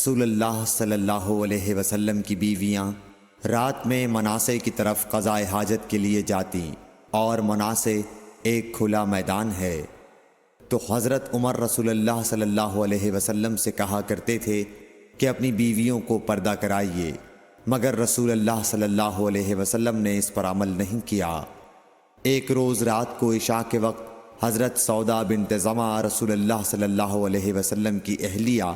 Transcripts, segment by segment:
رسول اللہ صلی اللہ علیہ وسلم کی بیویاں رات میں مناصے کی طرف قضائے حاجت کے لیے جاتیں، اور مناصے ایک کھلا میدان ہے۔ تو حضرت عمر رسول اللہ صلی اللہ علیہ وسلم سے کہا کرتے تھے کہ اپنی بیویوں کو پردہ کرائیے، مگر رسول اللہ صلی اللہ علیہ وسلم نے اس پر عمل نہیں کیا۔ ایک روز رات کو عشاء کے وقت حضرت سودا بنت زمعہ رسول اللہ صلی اللہ علیہ وسلم کی اہلیہ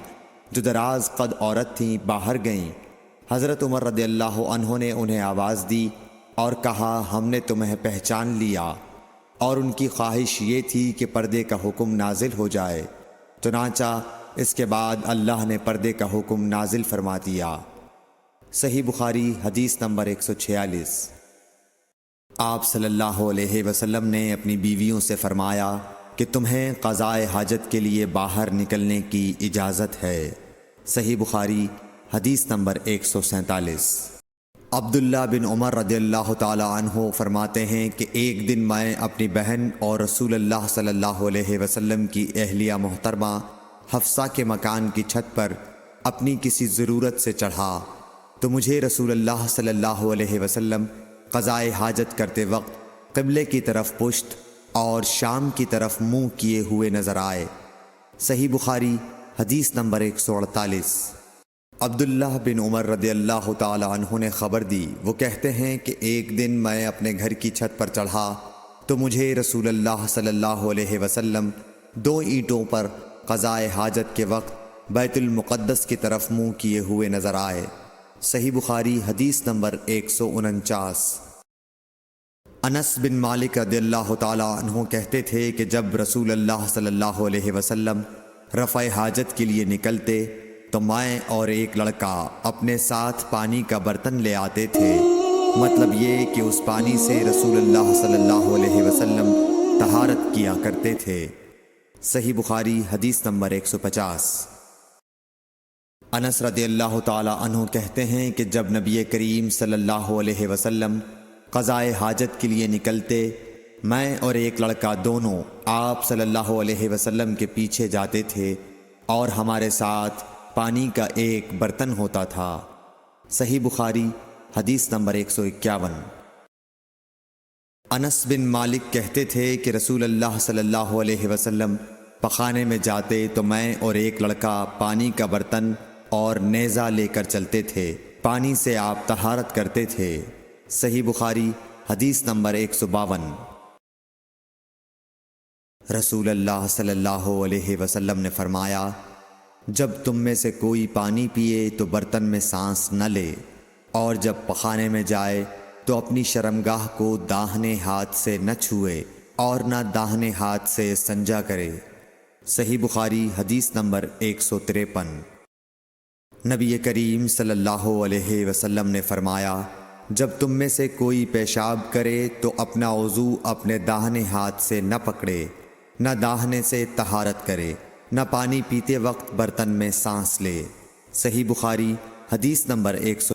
جو دراز قد عورت تھیں باہر گئیں۔ حضرت عمر رضی اللہ عنہ نے انہیں آواز دی اور کہا، ہم نے تمہیں پہچان لیا، اور ان کی خواہش یہ تھی کہ پردے کا حکم نازل ہو جائے۔ چنانچہ اس کے بعد اللہ نے پردے کا حکم نازل فرما دیا۔ صحیح بخاری حدیث نمبر 146۔ آپ صلی اللہ علیہ وسلم نے اپنی بیویوں سے فرمایا کہ تمہیں قضائے حاجت کے لیے باہر نکلنے کی اجازت ہے۔ صحیح بخاری حدیث نمبر 147۔ عبداللہ بن عمر رضی اللہ تعالی عنہ فرماتے ہیں کہ ایک دن میں اپنی بہن اور رسول اللہ صلی اللہ علیہ وسلم کی اہلیہ محترمہ حفصہ کے مکان کی چھت پر اپنی کسی ضرورت سے چڑھا، تو مجھے رسول اللہ صلی اللہ علیہ وسلم قضائے حاجت کرتے وقت قبلے کی طرف پشت اور شام کی طرف منہ کیے ہوئے نظر آئے۔ صحیح بخاری حدیث نمبر 148۔ عبداللہ بن عمر رضی اللہ تعالی عنہ نے خبر دی، وہ کہتے ہیں کہ ایک دن میں اپنے گھر کی چھت پر چڑھا تو مجھے رسول اللہ صلی اللہ علیہ وسلم 2 اینٹوں پر قضائے حاجت کے وقت بیت المقدس کی طرف منہ کیے ہوئے نظر آئے۔ صحیح بخاری حدیث نمبر 149۔ انس بن مالک رضی اللہ تعالی عنہ کہتے تھے کہ جب رسول اللہ صلی اللہ علیہ وسلم رفع حاجت کے لیے نکلتے تو میں اور ایک لڑکا اپنے ساتھ پانی کا برتن لے آتے تھے، مطلب یہ کہ اس پانی سے رسول اللہ صلی اللہ علیہ وسلم طہارت کیا کرتے تھے۔ صحیح بخاری حدیث نمبر 150۔ انس رضی اللہ تعالی عنہ کہتے ہیں کہ جب نبی کریم صلی اللہ علیہ وسلم قضائے حاجت کے لیے نکلتے، میں اور ایک لڑکا دونوں آپ صلی اللہ علیہ وسلم کے پیچھے جاتے تھے، اور ہمارے ساتھ پانی کا ایک برتن ہوتا تھا۔ صحیح بخاری حدیث نمبر 151۔ انس بن مالک کہتے تھے کہ رسول اللہ صلی اللہ علیہ وسلم پخانے میں جاتے تو میں اور ایک لڑکا پانی کا برتن اور نیزہ لے کر چلتے تھے، پانی سے آپ طہارت کرتے تھے۔ صحیح بخاری حدیث نمبر 152۔ رسول اللہ صلی اللہ علیہ وسلم نے فرمایا، جب تم میں سے کوئی پانی پیے تو برتن میں سانس نہ لے، اور جب پخانے میں جائے تو اپنی شرمگاہ کو داہنے ہاتھ سے نہ چھوئے اور نہ داہنے ہاتھ سے استنجا کرے۔ صحیح بخاری حدیث نمبر 153۔ نبی کریم صلی اللہ علیہ وسلم نے فرمایا، جب تم میں سے کوئی پیشاب کرے تو اپنا وضو اپنے داہنے ہاتھ سے نہ پکڑے، نہ داہنے سے طہارت کرے، نہ پانی پیتے وقت برتن میں سانس لے۔ صحیح بخاری حدیث نمبر 100۔